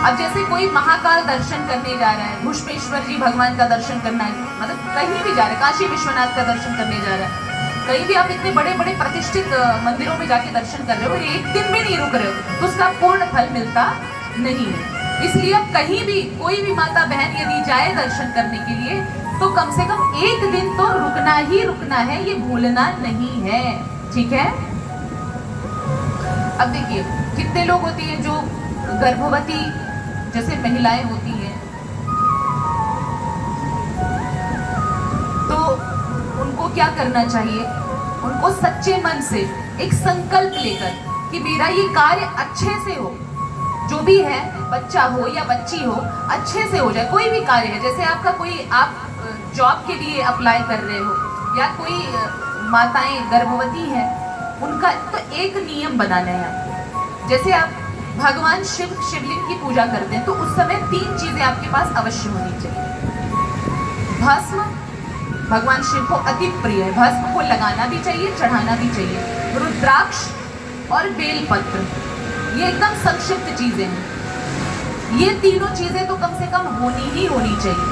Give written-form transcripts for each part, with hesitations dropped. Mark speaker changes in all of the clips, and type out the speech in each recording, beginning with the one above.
Speaker 1: अब जैसे कोई महाकाल दर्शन करने जा रहा है, घुष्पेश्वर जी भगवान का दर्शन करना है, मतलब कहीं भी जा रहा है, काशी विश्वनाथ का दर्शन करने जा रहा है, कहीं भी आप इतने बड़े बड़े प्रतिष्ठित मंदिरों में जाके दर्शन कर रहे हो और एक दिन भी नहीं रुक रहे हो तो उसका पूर्ण फल मिलता नहीं है। इसलिए अब कहीं भी कोई भी माता बहन यदि जाए दर्शन करने के लिए तो कम से कम एक दिन तो रुकना ही रुकना है, ये भूलना नहीं है, ठीक है। अब देखिए कितने लोग होती हैं जो गर्भवती जैसे महिलाएं होती हैं तो उनको क्या करना चाहिए, उनको सच्चे मन से एक संकल्प लेकर कि मेरा ये कार्य अच्छे से हो, जो भी है बच्चा हो या बच्ची हो अच्छे से हो जाए। कोई भी कार्य है, जैसे आपका कोई आप जॉब के लिए अप्लाई कर रहे हो या कोई माताएं गर्भवती हैं उनका तो एक नियम बनाना है। जैसे आप भगवान शिवलिंग की पूजा करते हैं तो उस समय 3 चीजें आपके पास अवश्य होनी चाहिए। भस्म भगवान शिव को अति प्रिय है, भस्म को लगाना भी चाहिए, चढ़ाना भी चाहिए। रुद्राक्ष और बेलपत्र, ये एकदम संक्षिप्त चीजें हैं। ये तीनों चीजें तो कम से कम होनी ही होनी चाहिए।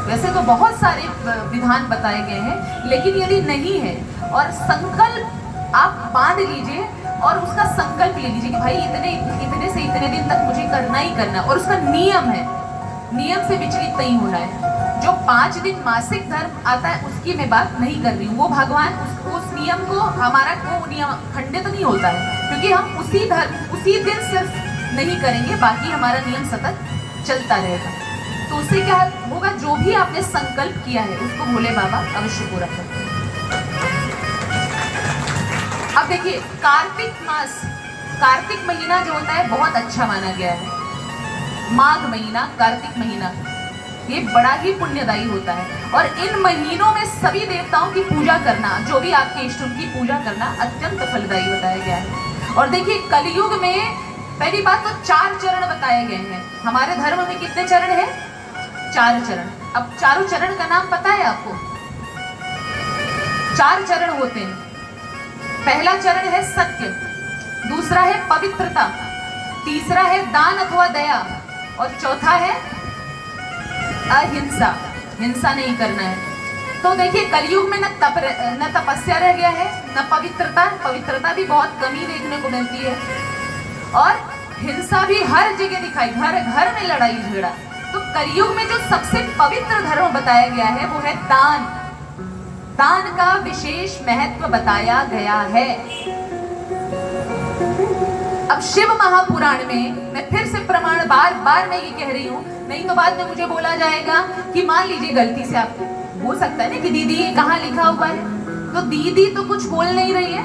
Speaker 1: वैसे तो बहुत सारे विधान बताए गए हैं, लेकिन यदि नहीं है और संकल्प आप बांध लीजिए और उसका संकल्प ले लीजिए कि भाई इतने से इतने दिन तक मुझे करना ही करना, और उसका नियम है, नियम से विचलित नहीं होना है। जो 5 दिन मासिक धर्म आता है उसकी मैं बात नहीं कर रही हूँ, वो भगवान उस नियम को, हमारा वो नियम खंडित नहीं होता है क्योंकि हम उसी दिन सिर्फ नहीं करेंगे, बाकी हमारा नियम सतत चलता रहेगा। तो उससे क्या होगा, जो भी आपने संकल्प किया है उसको भोले बाबा अवश्य पूरा करेंगे। अब देखिए कार्तिक मास, कार्तिक महीना जो होता है बहुत अच्छा माना गया है। माघ महीना, कार्तिक महीना ये बड़ा ही पुण्यदायी होता है और इन महीनों में सभी देवताओं की पूजा करना, जो भी आपके इष्ट उनकी पूजा करना अत्यंत फलदायी बताया गया है। और देखिए कलयुग में पहली बात तो 4 चरण बताए गए हैं। हमारे धर्म में कितने चरण हैं? 4 चरण। अब चारों चरण का नाम पता है आपको? 4 चरण होते हैं। पहला चरण है सत्य, दूसरा है पवित्रता, तीसरा है दान अथवा दया और चौथा है अहिंसा, हिंसा नहीं करना है। तो देखिए कलयुग में न तपस्या रह गया है, न पवित्रता भी बहुत कमी देखने को मिलती है और हिंसा भी हर जगह दिखाई, घर घर में लड़ाई झगड़ा। तो कलयुग में जो सबसे पवित्र धर्म बताया गया है वो है दान। दान का विशेष महत्व बताया गया है। अब शिव महापुराण में मैं फिर से प्रमाण बार बार मैं ये कह रही हूँ, नहीं तो बाद में मुझे बोला जाएगा कि मान लीजिए गलती से आपको हो सकता है ना कि दीदी ये कहाँ लिखा हुआ है, तो दीदी तो कुछ बोल नहीं रही है,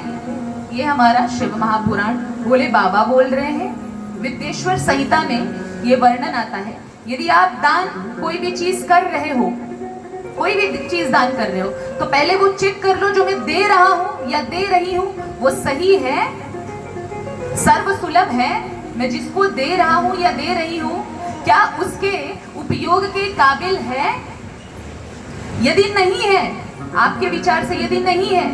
Speaker 1: ये हमारा शिव महापुराण भोले बाबा बोल रहे हैं। विद्येश्वर संहिता में ये वर्णन आता है, यदि आप दान कोई भी चीज कर रहे हो, कोई भी चीज दान कर रहे हो तो पहले वो चेक कर लो जो मैं दे रहा हूं या दे रही हूं वो सही है, सर्व सुलभ है, मैं जिसको दे रहा हूं या दे रही हूं क्या उसके उपयोग के काबिल है। यदि नहीं है, आपके विचार से यदि नहीं है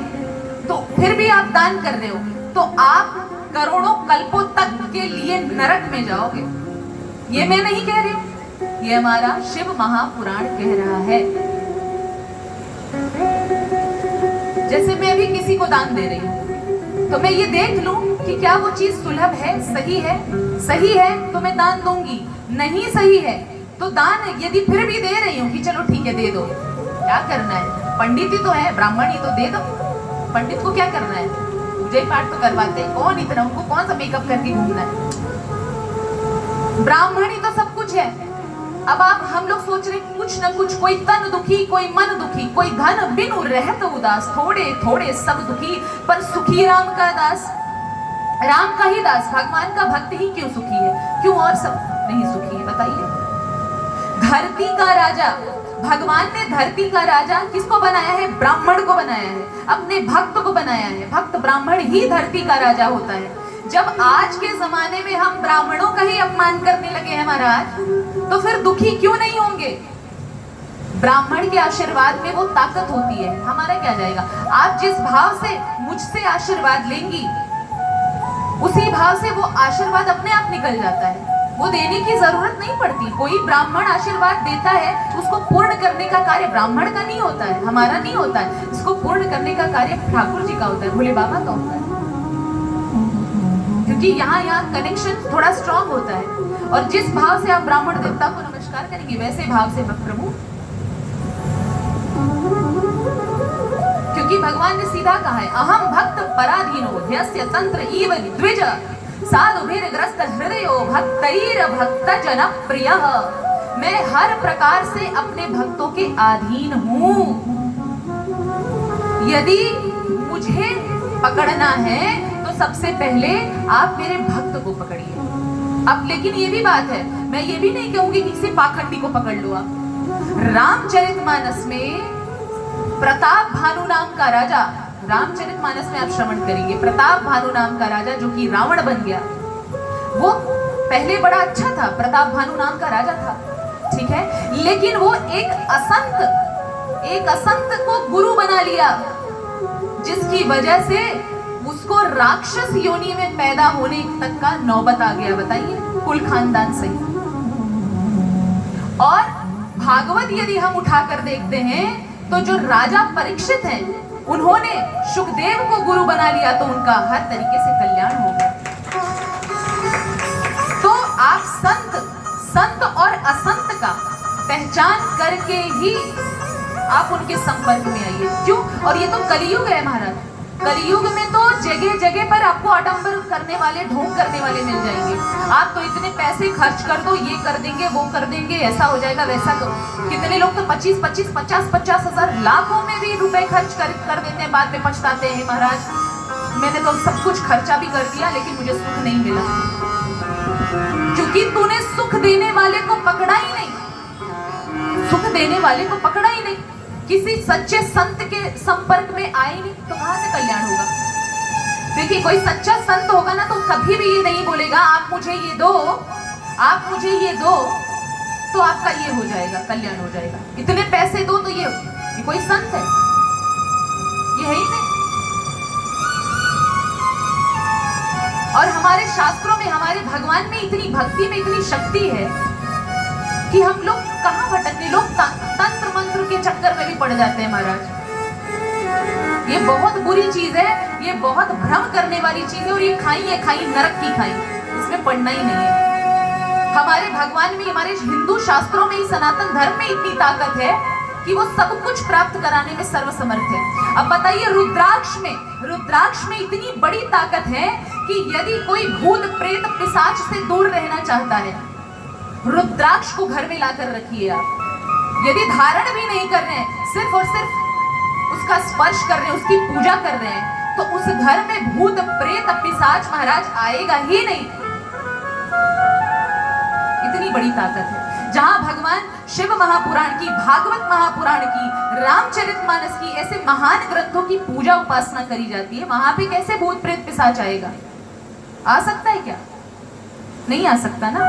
Speaker 1: तो फिर भी आप दान कर रहे हो तो आप करोड़ों कल्पों तक के लिए नरक में जाओगे। ये मैं नहीं कह रही हूं, ये हमारा शिव महापुराण कह रहा है। जैसे मैं अभी किसी को दान दे रही हूं तो मैं ये देख लूं कि क्या वो चीज सुलभ है, सही है तो मैं दान दूंगी, नहीं सही है तो दान यदि फिर भी दे रही हूँ कि चलो ठीक है दे दो, क्या करना है, पंडित ही तो है, ब्राह्मण ही तो दे दो, पंडित को क्या करना है, पूजा पाठ तो करवाते हैं, कौन इतना, उनको कौन सा मेकअप करके घूमना है, ब्राह्मण ही तो सब कुछ है। अब आप हम लोग सोच रहे कुछ न कुछ, कोई तन दुखी, कोई मन दुखी, कोई धन बिनु रहत उदास, थोड़े थोड़े सब दुखी पर सुखी राम का दास, राम का ही दास, भगवान का भक्त ही क्यों सुखी है, क्यों और सब नहीं सुखी है बताइए। धरती का राजा, भगवान ने धरती का राजा किसको बनाया है? ब्राह्मण को बनाया है, अपने भक्त को बनाया है। भक्त ब्राह्मण ही धरती का राजा होता है। जब आज के जमाने में हम ब्राह्मणों का ही अपमान करने लगे हैं महाराज, तो फिर दुखी क्यों नहीं होंगे? ब्राह्मण के आशीर्वाद में वो ताकत होती है, हमारा क्या जाएगा। आप जिस भाव से मुझसे आशीर्वाद लेंगी उसी भाव से वो आशीर्वाद अपने आप निकल जाता है। वो देने की जरूरत नहीं पड़ती। कोई ब्राह्मण आशीर्वाद देता है, उसको पूर्ण करने का कार्य ब्राह्मण का नहीं होता है, हमारा नहीं होता है। इसको पूर्ण करने का कार्य ठाकुर जी का होता है, भोले बाबा का होता है। क्योंकि यहाँ कनेक्शन थोड़ा स्ट्रांग होता है। और जिस भाव से आप ब्राह्मण देवता को नमस्कार करेंगे, वैसे भाव से प्रभु, क्योंकि भगवान ने सीधा कहा है, अहम भक्त पराधीनो ध्यस्य तंत्र इव द्विज साधुभिर्ग्रस्त हृदयो भक्तैर भक्त जन प्रिय। मैं हर प्रकार से अपने भक्तों के अधीन हूं। यदि मुझे पकड़ना है तो सबसे पहले आप मेरे भक्त को पकड़िए। अब लेकिन ये भी बात है, मैं ये भी नहीं कहूंगी कि किसी पाखंडी को पकड़ लो आप। रामचरितमानस में प्रताप भानु नाम का राजा, रामचरितमानस में आप श्रवण करेंगे, प्रताप भानु नाम का राजा जो कि रावण बन गया, वो पहले बड़ा अच्छा था, प्रताप भानु नाम का राजा था, ठीक है, लेकिन वो एक असंत को गुरु बना लिया, जिसकी वजह से उसको राक्षस योनि में पैदा होने तक का नौबत आ गया। बताइए, कुल खानदान से। और भागवत यदि हम उठाकर देखते हैं तो जो राजा परीक्षित हैं, उन्होंने सुखदेव को गुरु बना लिया, तो उनका हर तरीके से कल्याण हो गया। तो आप संत और असंत का पहचान करके ही आप उनके संपर्क में आइए। क्यों? और ये तो कलियुग है महाराज। कलियुग में तो जगह जगह पर आपको आडंबर करने वाले, ढोंग करने वाले मिल जाएंगे। आप तो इतने पैसे खर्च कर दो, ये कर देंगे, वो कर देंगे, ऐसा हो जाएगा, वैसा करो। कितने लोग तो 25-25, 50-50 हजार, लाखों में भी रुपए खर्च कर देते हैं, बाद में पछताते हैं, महाराज मैंने तो सब कुछ खर्चा भी कर दिया लेकिन मुझे सुख नहीं मिला। क्योंकि तूने सुख देने वाले को पकड़ा ही नहीं, सुख देने वाले को पकड़ा ही नहीं, किसी सच्चे संत के संपर्क में आए नहीं, तो कहां से कल्याण होगा? देखिए, कोई सच्चा संत होगा ना तो कभी भी ये नहीं बोलेगा आप मुझे ये दो, आप मुझे ये दो तो आपका ये हो जाएगा, कल्याण हो जाएगा, इतने पैसे दो तो ये कोई संत है? ये है ही नहीं। और हमारे शास्त्रों में, हमारे भगवान में इतनी भक्ति में इतनी शक्ति है कि हम लोग कहां भटकने, लोग तंत्र मंत्र के चक्कर में भी पड़ जाते हैं महाराज। ये बहुत बुरी चीज है, ये बहुत भ्रम करने वाली चीज है, और ये खाई है खाई, नरक की खाई, इसमें पढ़ना ही नहीं है। हमारे भगवान में, हमारे हिंदू शास्त्रों में, सनातन धर्म में इतनी ताकत है कि वो सब कुछ प्राप्त कराने में सर्वसमर्थ है। अब बताइए, रुद्राक्ष में इतनी बड़ी ताकत है कि यदि कोई भूत प्रेत पिशाच से दूर रहना चाहता है, रुद्राक्ष को घर में लाकर रखिए आप। यदि धारण भी नहीं कर रहे हैं, सिर्फ और सिर्फ उसका स्पर्श कर रहे हैं, उसकी पूजा कर रहे हैं, तो उस घर में भूत प्रेत पिशाच महाराज आएगा ही नहीं। इतनी बड़ी ताकत है। जहां भगवान शिव महापुराण की, भागवत महापुराण की, रामचरितमानस की, ऐसे महान ग्रंथों की पूजा उपासना करी जाती है, वहां पे कैसे भूत प्रेत पिशाच आएगा? आ सकता है क्या? नहीं आ सकता ना।